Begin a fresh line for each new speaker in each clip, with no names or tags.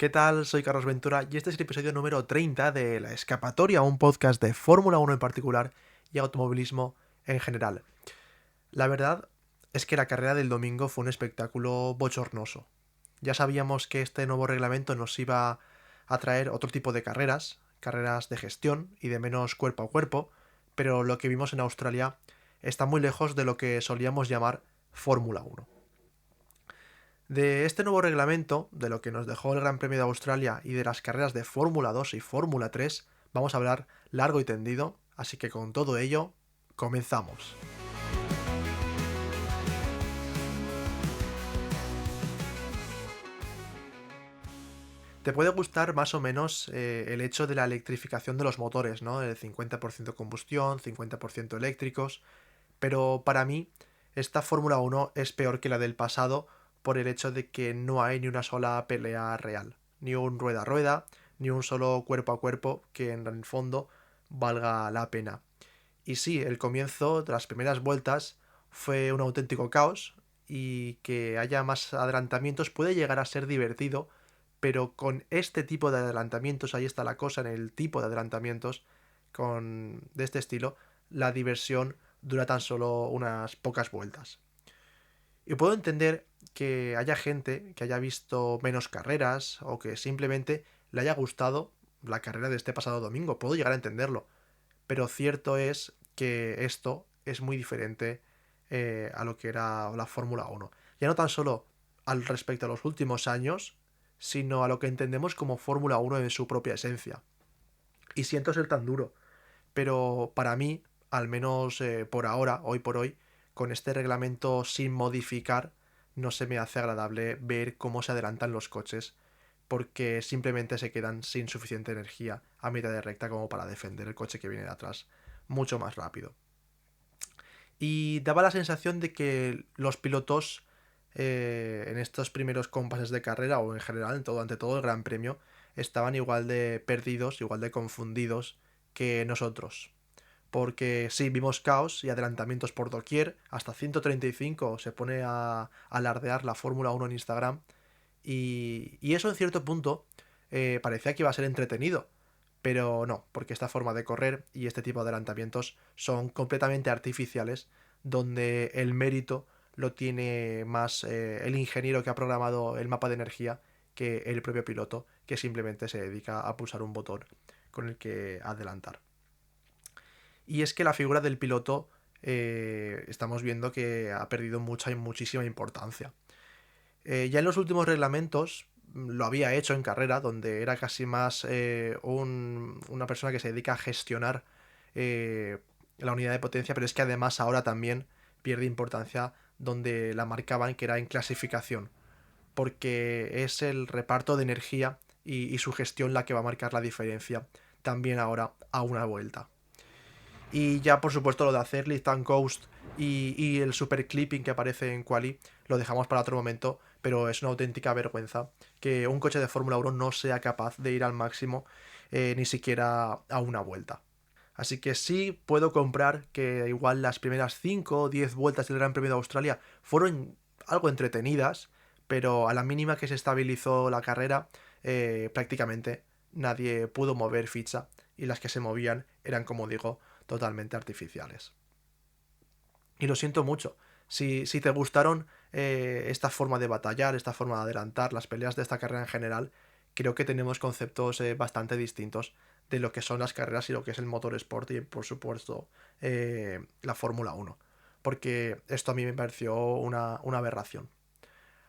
¿Qué tal? Soy Carlos Ventura y este es el episodio número 30 de La Escapatoria, un podcast de Fórmula 1 en particular y automovilismo en general. La verdad es que la carrera del domingo fue un espectáculo bochornoso. Ya sabíamos que este nuevo reglamento nos iba a traer otro tipo de carreras, carreras de gestión y de menos cuerpo a cuerpo, pero lo que vimos en Australia está muy lejos de lo que solíamos llamar Fórmula 1. De este nuevo reglamento, de lo que nos dejó el Gran Premio de Australia y de las carreras de Fórmula 2 y Fórmula 3, vamos a hablar largo y tendido, así que con todo ello, comenzamos. Te puede gustar más o menos el hecho de la electrificación de los motores, ¿no? El 50% combustión, 50% eléctricos, pero para mí esta Fórmula 1 es peor que la del pasado por el hecho de que no hay ni una sola pelea real, ni un rueda a rueda, ni un solo cuerpo a cuerpo que en el fondo valga la pena. Y sí, el comienzo de las primeras vueltas fue un auténtico caos y que haya más adelantamientos puede llegar a ser divertido, pero con este tipo de adelantamientos, ahí está la cosa en el tipo de adelantamientos de este estilo, la diversión dura tan solo unas pocas vueltas. Y puedo entender que haya gente que haya visto menos carreras o que simplemente le haya gustado la carrera de este pasado domingo. Puedo llegar a entenderlo. Pero cierto es que esto es muy diferente a lo que era la Fórmula 1. Ya no tan solo al respecto a los últimos años, sino a lo que entendemos como Fórmula 1 en su propia esencia. Y siento ser tan duro, pero para mí, al menos por ahora, hoy por hoy, con este reglamento sin modificar, no se me hace agradable ver cómo se adelantan los coches, porque simplemente se quedan sin suficiente energía a mitad de recta como para defender el coche que viene de atrás mucho más rápido. Y daba la sensación de que los pilotos en estos primeros compases de carrera o en general ante todo el Gran Premio estaban igual de perdidos, igual de confundidos que nosotros. Porque sí, vimos caos y adelantamientos por doquier. Hasta 135 se pone a alardear la Fórmula 1 en Instagram. Y eso en cierto punto parecía que iba a ser entretenido. Pero no, porque esta forma de correr y este tipo de adelantamientos son completamente artificiales, donde el mérito lo tiene más el ingeniero que ha programado el mapa de energía que el propio piloto, que simplemente se dedica a pulsar un botón con el que adelantar. Y es que la figura del piloto estamos viendo que ha perdido mucha y muchísima importancia. Ya en los últimos reglamentos lo había hecho en carrera, donde era casi más una persona que se dedica a gestionar eh, la unidad de potencia, pero es que además ahora también pierde importancia donde la marcaban que era en clasificación, porque es el reparto de energía y su gestión la que va a marcar la diferencia también ahora a una vuelta. Y ya, por supuesto, lo de hacer Lift and Coast y el super clipping que aparece en Quali lo dejamos para otro momento, pero es una auténtica vergüenza que un coche de Fórmula 1 no sea capaz de ir al máximo ni siquiera a una vuelta. Así que sí puedo comprar que igual las primeras 5 o 10 vueltas del Gran Premio de Australia fueron algo entretenidas, pero a la mínima que se estabilizó la carrera, prácticamente nadie pudo mover ficha y las que se movían eran, como digo, totalmente artificiales. Y lo siento mucho. Si te gustaron esta forma de batallar, esta forma de adelantar, las peleas de esta carrera en general, creo que tenemos conceptos bastante distintos de lo que son las carreras y lo que es el motorsport y por supuesto la Fórmula 1. Porque esto a mí me pareció una aberración.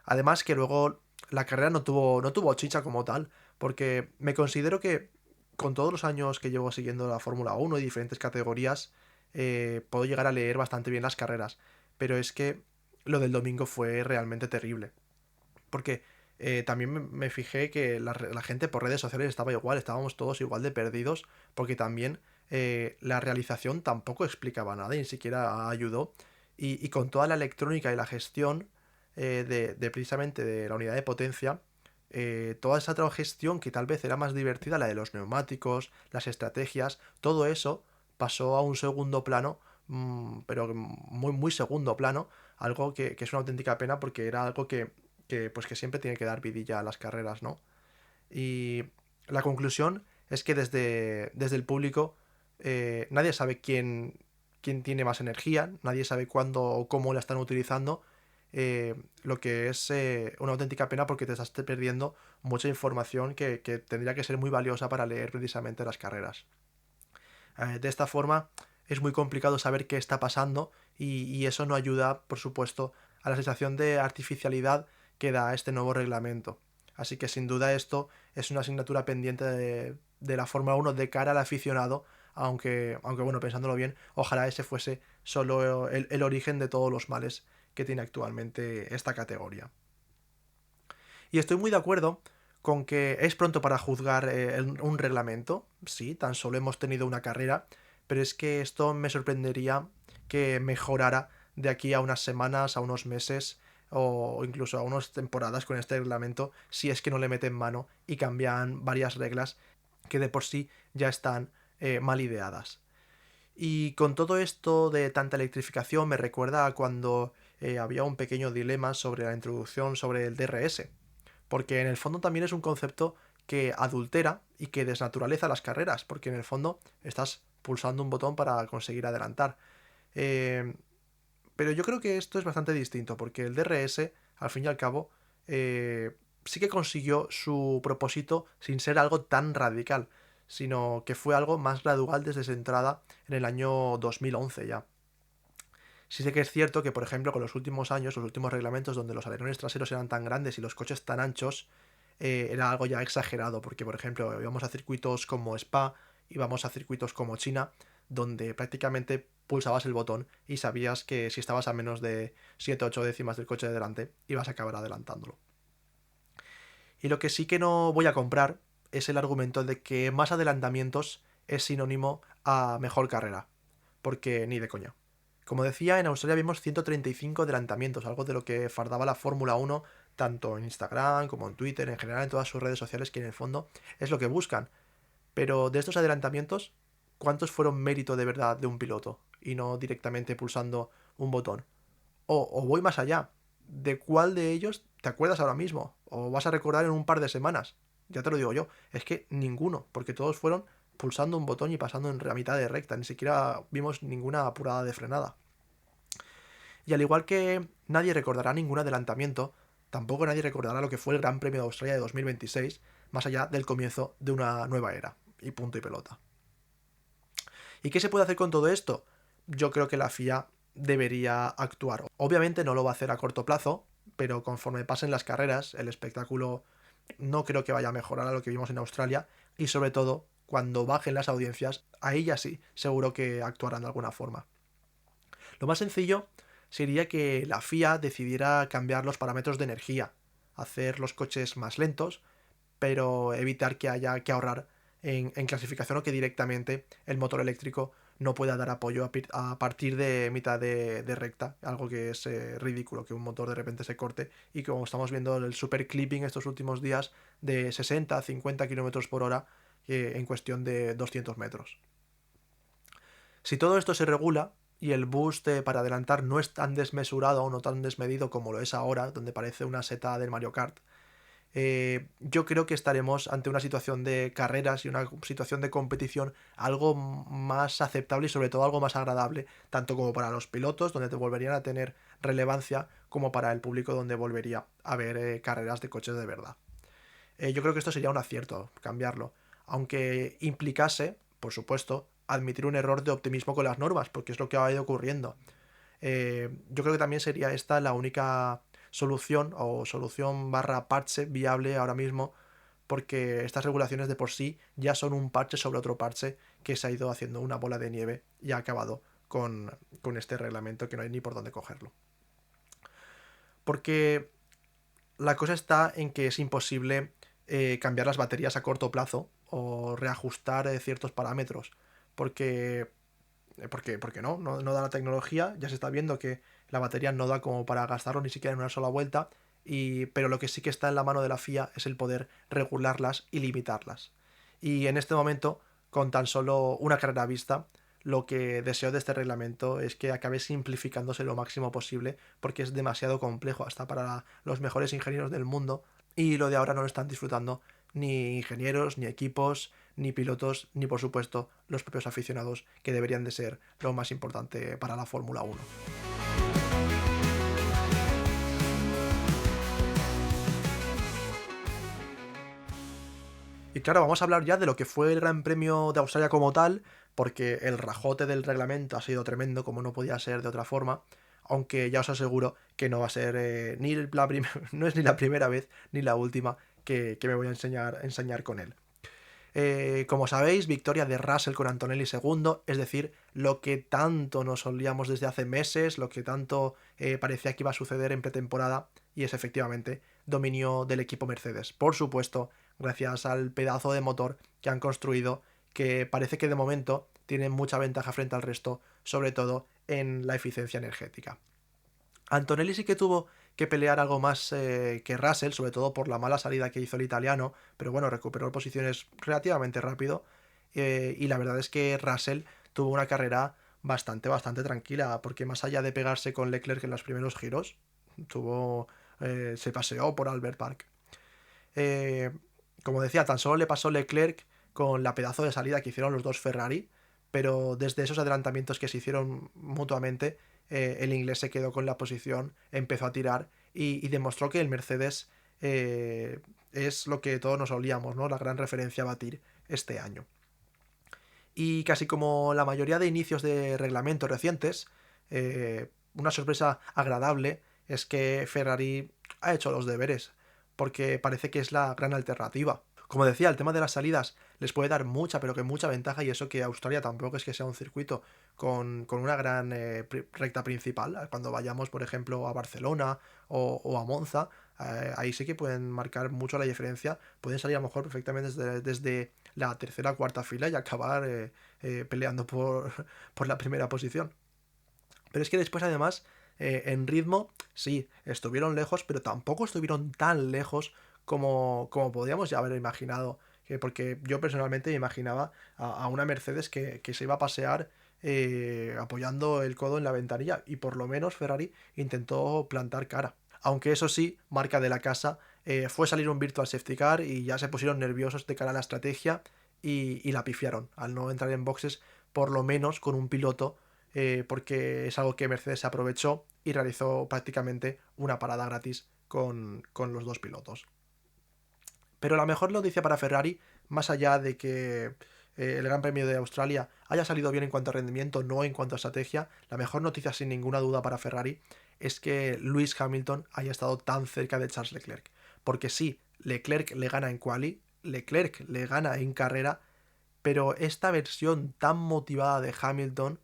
Además que luego la carrera no tuvo chicha como tal, porque me considero que con todos los años que llevo siguiendo la Fórmula 1 y diferentes categorías, puedo llegar a leer bastante bien las carreras. Pero es que lo del domingo fue realmente terrible. Porque también me fijé que la gente por redes sociales estaba igual, estábamos todos igual de perdidos, porque también la realización tampoco explicaba nada y ni siquiera ayudó. Y con toda la electrónica y la gestión de precisamente de la unidad de potencia, toda esa otra gestión que tal vez era más divertida, la de los neumáticos, las estrategias, todo eso pasó a un segundo plano, pero muy, muy segundo plano, algo que es una auténtica pena porque era algo que siempre tiene que dar vidilla a las carreras, ¿no? Y la conclusión es que desde el público nadie sabe quién tiene más energía, nadie sabe cuándo o cómo la están utilizando, lo que es una auténtica pena porque te estás perdiendo mucha información que tendría que ser muy valiosa para leer precisamente las carreras. De esta forma es muy complicado saber qué está pasando y eso no ayuda, por supuesto, a la sensación de artificialidad que da este nuevo reglamento. Así que sin duda esto es una asignatura pendiente de la Fórmula 1 de cara al aficionado, aunque bueno, pensándolo bien, ojalá ese fuese solo el origen de todos los males que tiene actualmente esta categoría. Y estoy muy de acuerdo con que es pronto para juzgar un reglamento. Sí, tan solo hemos tenido una carrera, pero es que esto me sorprendería que mejorara de aquí a unas semanas, a unos meses o incluso a unas temporadas con este reglamento si es que no le meten mano y cambian varias reglas que de por sí ya están mal ideadas. Y con todo esto de tanta electrificación me recuerda a cuando había un pequeño dilema sobre la introducción sobre el DRS, porque en el fondo también es un concepto que adultera y que desnaturaliza las carreras, porque en el fondo estás pulsando un botón para conseguir adelantar. Eh, pero yo creo que esto es bastante distinto, porque el DRS, al fin y al cabo, sí que consiguió su propósito sin ser algo tan radical, sino que fue algo más gradual desde su entrada en el año 2011 ya. Sí sé que es cierto que, por ejemplo, con los últimos años, los últimos reglamentos donde los alerones traseros eran tan grandes y los coches tan anchos, era algo ya exagerado, porque, por ejemplo, íbamos a circuitos como Spa, íbamos a circuitos como China, donde prácticamente pulsabas el botón y sabías que si estabas a menos de 7 o 8 décimas del coche de delante, ibas a acabar adelantándolo. Y lo que sí que no voy a comprar es el argumento de que más adelantamientos es sinónimo a mejor carrera, porque ni de coña. Como decía, en Australia vimos 135 adelantamientos, algo de lo que fardaba la Fórmula 1 tanto en Instagram como en Twitter, en general en todas sus redes sociales, que en el fondo es lo que buscan. Pero de estos adelantamientos, ¿cuántos fueron mérito de verdad de un piloto y no directamente pulsando un botón? O voy más allá, ¿de cuál de ellos te acuerdas ahora mismo? ¿O vas a recordar en un par de semanas? Ya te lo digo yo, es que ninguno, porque todos fueron pulsando un botón y pasando en la mitad de recta, ni siquiera vimos ninguna apurada de frenada. Y al igual que nadie recordará ningún adelantamiento, tampoco nadie recordará lo que fue el Gran Premio de Australia de 2026, más allá del comienzo de una nueva era. Y punto y pelota. ¿Y qué se puede hacer con todo esto? Yo creo que la FIA debería actuar. Obviamente no lo va a hacer a corto plazo, pero conforme pasen las carreras, el espectáculo no creo que vaya a mejorar a lo que vimos en Australia y sobre todo cuando bajen las audiencias, ahí ya sí, seguro que actuarán de alguna forma. Lo más sencillo sería que la FIA decidiera cambiar los parámetros de energía, hacer los coches más lentos, pero evitar que haya que ahorrar en clasificación o que directamente el motor eléctrico no pueda dar apoyo a partir de mitad de recta, algo que es ridículo, que un motor de repente se corte y como estamos viendo el super clipping estos últimos días de 60 a 50 km por hora en cuestión de 200 metros. Si todo esto se regula y el boost para adelantar no es tan desmesurado o no tan desmedido como lo es ahora, donde parece una seta del Mario Kart, yo creo que estaremos ante una situación de carreras y una situación de competición algo más aceptable y sobre todo algo más agradable, tanto como para los pilotos, donde te volverían a tener relevancia, como para el público, donde volvería a haber carreras de coches de verdad. Yo creo que esto sería un acierto, cambiarlo, aunque implicase, por supuesto, admitir un error de optimismo con las normas, porque es lo que ha ido ocurriendo. Yo creo que también sería esta la única solución o solución barra parche viable ahora mismo, porque estas regulaciones de por sí ya son un parche sobre otro parche que se ha ido haciendo una bola de nieve y ha acabado con este reglamento que no hay ni por dónde cogerlo. Porque la cosa está en que es imposible cambiar las baterías a corto plazo o reajustar ciertos parámetros, porque porque no da la tecnología, ya se está viendo que la batería no da como para gastarlo ni siquiera en una sola vuelta, pero lo que sí que está en la mano de la FIA es el poder regularlas y limitarlas. Y en este momento, con tan solo una carrera vista, lo que deseo de este reglamento es que acabe simplificándose lo máximo posible, porque es demasiado complejo hasta para los mejores ingenieros del mundo, y lo de ahora no lo están disfrutando ni ingenieros, ni equipos, ni pilotos, ni por supuesto los propios aficionados, que deberían de ser lo más importante para la Fórmula 1. Y claro, vamos a hablar ya de lo que fue el Gran Premio de Australia como tal, porque el rajote del reglamento ha sido tremendo, como no podía ser de otra forma, aunque ya os aseguro que no va a ser no es ni la primera vez ni la última que me voy a enseñar con él. Como sabéis, victoria de Russell con Antonelli segundo, es decir, lo que tanto nos olíamos desde hace meses, lo que tanto parecía que iba a suceder en pretemporada, y es efectivamente dominio del equipo Mercedes. Por supuesto, gracias al pedazo de motor que han construido, que parece que de momento tiene mucha ventaja frente al resto, sobre todo en la eficiencia energética. Antonelli sí que tuvo que pelear algo más que Russell, sobre todo por la mala salida que hizo el italiano, pero bueno, recuperó posiciones relativamente rápido, y la verdad es que Russell tuvo una carrera bastante tranquila, porque más allá de pegarse con Leclerc en los primeros giros, se paseó por Albert Park. Eh, Como decía, tan solo le pasó Leclerc con la pedazo de salida que hicieron los dos Ferrari, pero desde esos adelantamientos que se hicieron mutuamente, el inglés se quedó con la posición, empezó a tirar y demostró que el Mercedes es lo que todos nos olíamos, ¿no? La gran referencia a batir este año. Y casi como la mayoría de inicios de reglamentos recientes, una sorpresa agradable es que Ferrari ha hecho los deberes, porque parece que es la gran alternativa. Como decía, el tema de las salidas les puede dar mucha, pero que mucha ventaja, y eso que Australia tampoco es que sea un circuito con una gran recta principal. Cuando vayamos, por ejemplo, a Barcelona o a Monza, ahí sí que pueden marcar mucho la diferencia. Pueden salir a lo mejor perfectamente desde la tercera o cuarta fila y acabar peleando por la primera posición. Pero es que después, además, en ritmo, sí, estuvieron lejos, pero tampoco estuvieron tan lejos como podíamos ya haber imaginado. Porque yo personalmente me imaginaba a una Mercedes que se iba a pasear apoyando el codo en la ventanilla, y por lo menos Ferrari intentó plantar cara. Aunque eso sí, marca de la casa, fue salir un Virtual Safety Car y ya se pusieron nerviosos de cara a la estrategia y la pifiaron al no entrar en boxes, por lo menos con un piloto, porque es algo que Mercedes se aprovechó y realizó prácticamente una parada gratis con los dos pilotos. Pero la mejor noticia para Ferrari, más allá de que el Gran Premio de Australia haya salido bien en cuanto a rendimiento, no en cuanto a estrategia, la mejor noticia sin ninguna duda para Ferrari es que Lewis Hamilton haya estado tan cerca de Charles Leclerc. Porque sí, Leclerc le gana en quali, Leclerc le gana en carrera, pero esta versión tan motivada de Hamilton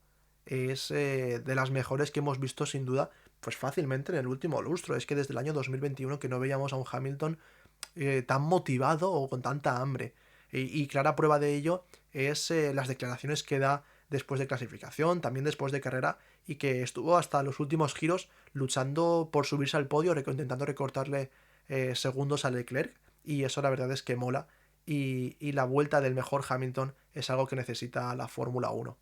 es de las mejores que hemos visto sin duda, pues fácilmente en el último lustro. Es que desde el año 2021 que no veíamos a un Hamilton tan motivado o con tanta hambre. Y clara prueba de ello es las declaraciones que da después de clasificación, también después de carrera, y que estuvo hasta los últimos giros luchando por subirse al podio, intentando recortarle segundos a Leclerc, y eso la verdad es que mola, y la vuelta del mejor Hamilton es algo que necesita la Fórmula 1.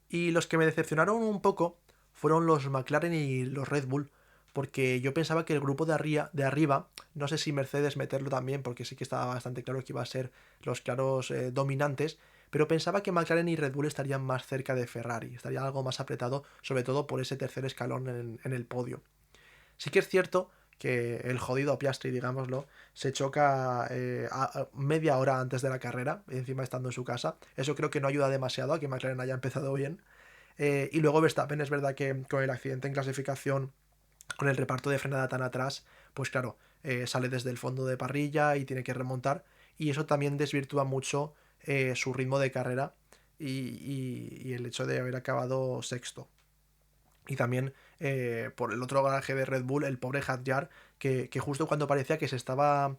Y los que me decepcionaron un poco fueron los McLaren y los Red Bull, porque yo pensaba que el grupo de arriba, no sé si Mercedes meterlo también, porque sí que estaba bastante claro que iba a ser los claros dominantes, pero pensaba que McLaren y Red Bull estarían más cerca de Ferrari, estaría algo más apretado, sobre todo por ese tercer escalón en el podio. Sí que es cierto que el jodido Piastri, digámoslo, se choca a media hora antes de la carrera, encima estando en su casa. Eso creo que no ayuda demasiado a que McLaren haya empezado bien. Y luego Verstappen, es verdad que con el accidente en clasificación, con el reparto de frenada tan atrás, pues claro, sale desde el fondo de parrilla y tiene que remontar, y eso también desvirtúa mucho su ritmo de carrera y el hecho de haber acabado sexto. Y también por el otro garaje de Red Bull, el pobre Hadjar, que justo cuando parecía que se estaba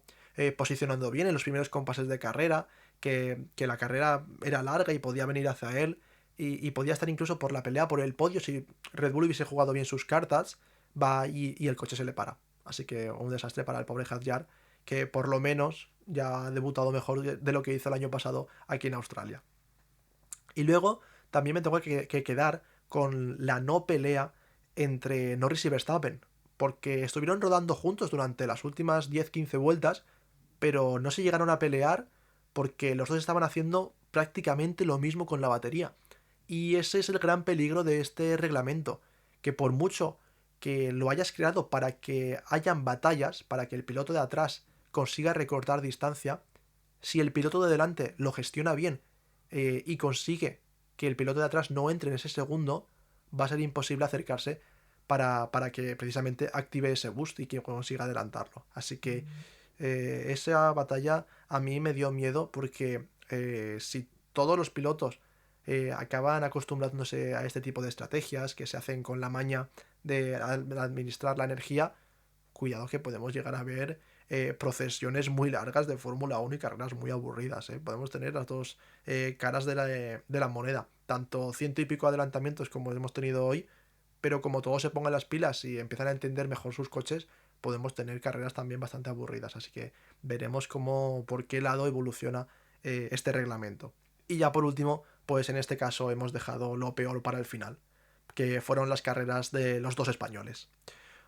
posicionando bien en los primeros compases de carrera, que la carrera era larga y podía venir hacia él, y podía estar incluso por la pelea por el podio si Red Bull hubiese jugado bien sus cartas, va y el coche se le para. Así que un desastre para el pobre Hadjar, que por lo menos ya ha debutado mejor de lo que hizo el año pasado aquí en Australia. Y luego también me tengo que quedar con la no pelea entre Norris y Verstappen, porque estuvieron rodando juntos durante las últimas 10-15 vueltas, pero no se llegaron a pelear porque los dos estaban haciendo prácticamente lo mismo con la batería. Y ese es el gran peligro de este reglamento, que por mucho que lo hayas creado para que hayan batallas, para que el piloto de atrás consiga recortar distancia, si el piloto de delante lo gestiona bien y consigue que el piloto de atrás no entre en ese segundo, va a ser imposible acercarse para que precisamente active ese boost y que consiga adelantarlo. Así que esa batalla a mí me dio miedo porque si todos los pilotos acaban acostumbrándose a este tipo de estrategias que se hacen con la maña de administrar la energía, cuidado que podemos llegar a ver procesiones muy largas de Fórmula 1 y carreras muy aburridas. Podemos tener las dos caras de la moneda, tanto ciento y pico adelantamientos como hemos tenido hoy, pero como todos se pongan las pilas y empiezan a entender mejor sus coches, podemos tener carreras también bastante aburridas. Así que veremos por qué lado evoluciona este reglamento. Y ya por último, pues en este caso hemos dejado lo peor para el final, que fueron las carreras de los dos españoles.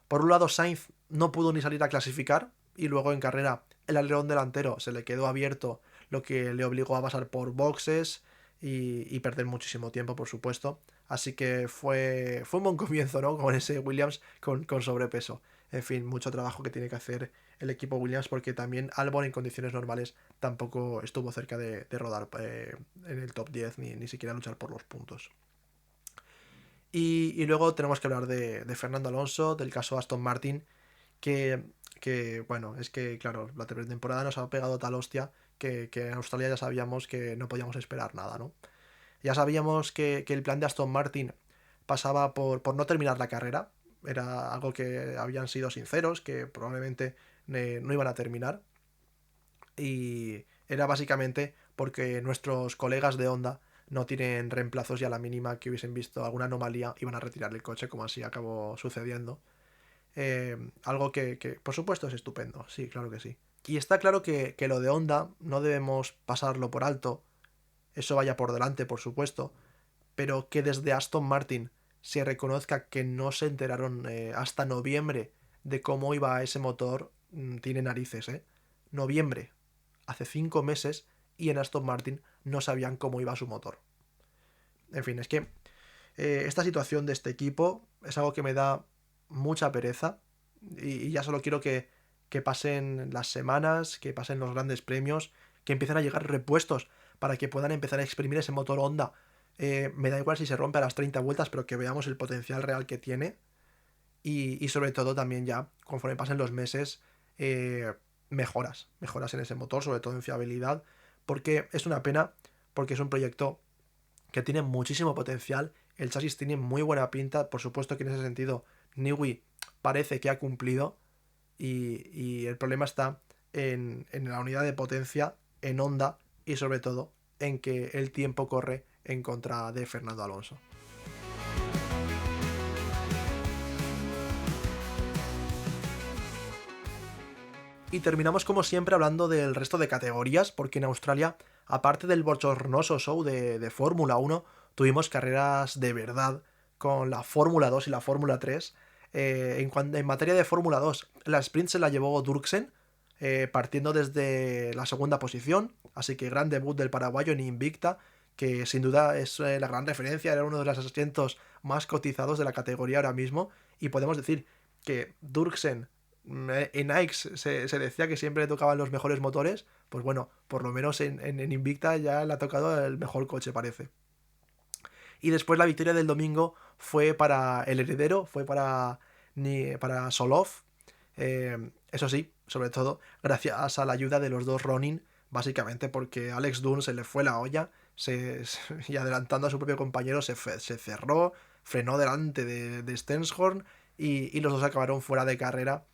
Por un lado, Sainz no pudo ni salir a clasificar y luego en carrera el alerón delantero se le quedó abierto, lo que le obligó a pasar por boxes y perder muchísimo tiempo, por supuesto. Así que fue un buen comienzo, ¿no? Con ese Williams con sobrepeso. En fin, mucho trabajo que tiene que hacer el equipo Williams porque también Albon en condiciones normales tampoco estuvo cerca de rodar en el top 10 ni siquiera luchar por los puntos. Y luego tenemos que hablar de Fernando Alonso, del caso Aston Martin, bueno, es que, claro, la temporada nos ha pegado tal hostia que en Australia ya sabíamos que no podíamos esperar nada, ¿no? Ya sabíamos que el plan de Aston Martin pasaba por no terminar la carrera, era algo que habían sido sinceros, que probablemente no iban a terminar, y era básicamente porque nuestros colegas de Honda no tienen reemplazos y a la mínima que hubiesen visto alguna anomalía iban a retirar el coche, como así acabó sucediendo. Algo que, por supuesto, es estupendo, sí, claro que sí. Y está claro que lo de Honda no debemos pasarlo por alto, eso vaya por delante, por supuesto, pero que desde Aston Martin se reconozca que no se enteraron hasta noviembre de cómo iba ese motor, tiene narices, ¿eh? Noviembre, hace 5 meses, y en Aston Martin no sabían cómo iba su motor. En fin, es que esta situación de este equipo es algo que me da mucha pereza y ya solo quiero que pasen las semanas, que pasen los grandes premios, que empiecen a llegar repuestos para que puedan empezar a exprimir ese motor Honda. Me da igual si se rompe a las 30 vueltas, pero que veamos el potencial real que tiene y sobre todo también ya, conforme pasen los meses, mejoras en ese motor, sobre todo en fiabilidad, porque es una pena, porque es un proyecto que tiene muchísimo potencial, el chasis tiene muy buena pinta, por supuesto que en ese sentido Newey parece que ha cumplido y el problema está en la unidad de potencia, en Honda y sobre todo en que el tiempo corre en contra de Fernando Alonso. Y terminamos como siempre hablando del resto de categorías, porque en Australia, aparte del bochornoso show de Fórmula 1, tuvimos carreras de verdad con la Fórmula 2 y la Fórmula 3. En materia de Fórmula 2, la sprint se la llevó Durksen, partiendo desde la segunda posición, así que gran debut del paraguayo en Invicta, que sin duda es la gran referencia, era uno de los asientos más cotizados de la categoría ahora mismo, y podemos decir que Durksen en Nike se decía que siempre le tocaban los mejores motores, pues bueno, por lo menos en Invicta ya le ha tocado el mejor coche, parece. Y después la victoria del domingo fue para el heredero, fue para Solov. Eso sí, sobre todo gracias a la ayuda de los dos Ronin, básicamente porque Alex Dunn se le fue la olla y adelantando a su propio compañero se cerró, frenó delante de Stenshorn y los dos acabaron fuera de carrera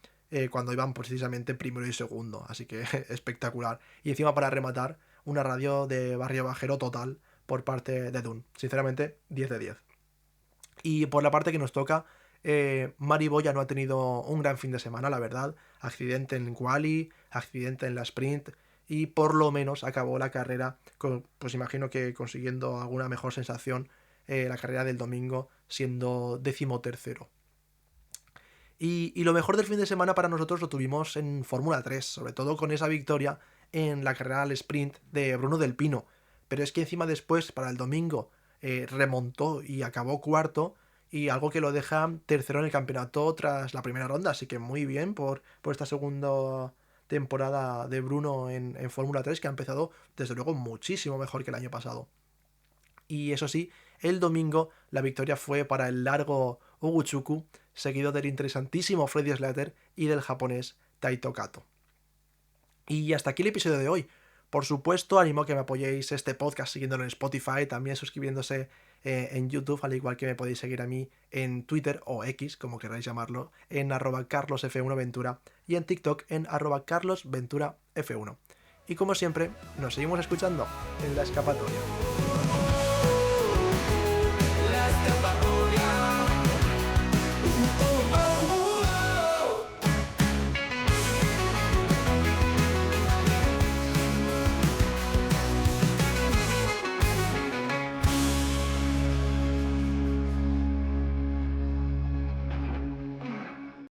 cuando iban precisamente primero y segundo. Así que espectacular. Y encima para rematar, una radio de barrio bajero total por parte de Dunn. Sinceramente, 10 de 10. Y por la parte que nos toca, Mari Boya no ha tenido un gran fin de semana, la verdad. Accidente en quali, accidente en la sprint y por lo menos acabó la carrera, pues imagino que consiguiendo alguna mejor sensación, la carrera del domingo siendo 13º. Y lo mejor del fin de semana para nosotros lo tuvimos en Fórmula 3, sobre todo con esa victoria en la carrera al sprint de Bruno Del Pino. Pero es que encima después, para el domingo, remontó y acabó cuarto, y algo que lo deja tercero en el campeonato tras la primera ronda. Así que muy bien por esta segunda temporada de Bruno en Fórmula 3, que ha empezado desde luego muchísimo mejor que el año pasado. Y eso sí, el domingo la victoria fue para el largo Uguchuku, seguido del interesantísimo Freddy Slater y del japonés Taito Kato. Y hasta aquí el episodio de hoy. Por supuesto, animo a que me apoyéis este podcast siguiéndolo en Spotify, también suscribiéndose en YouTube, al igual que me podéis seguir a mí en Twitter o X, como queráis llamarlo, en @carlosf1ventura y en TikTok en @carlosventuraf1. Y como siempre, nos seguimos escuchando en La Escapatoria.